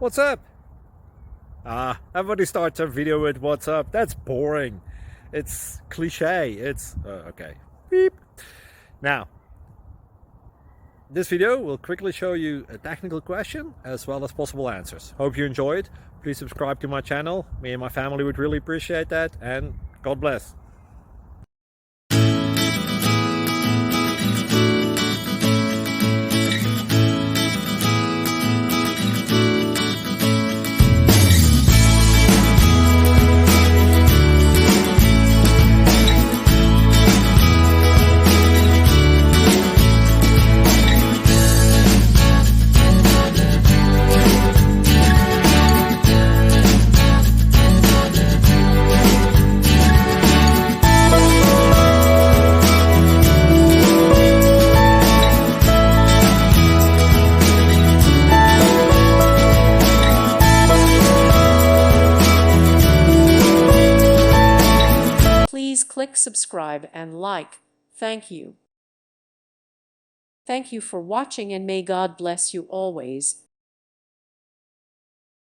What's up? Everybody starts a video with what's up. That's boring. It's cliche. It's okay. Beep. Now, this video will quickly show you a technical question as well as possible answers. Hope you enjoyed. Please subscribe to my channel. Me and my family would really appreciate that, and God bless. Please click subscribe and like. Thank you. Thank you for watching, and may God bless you always.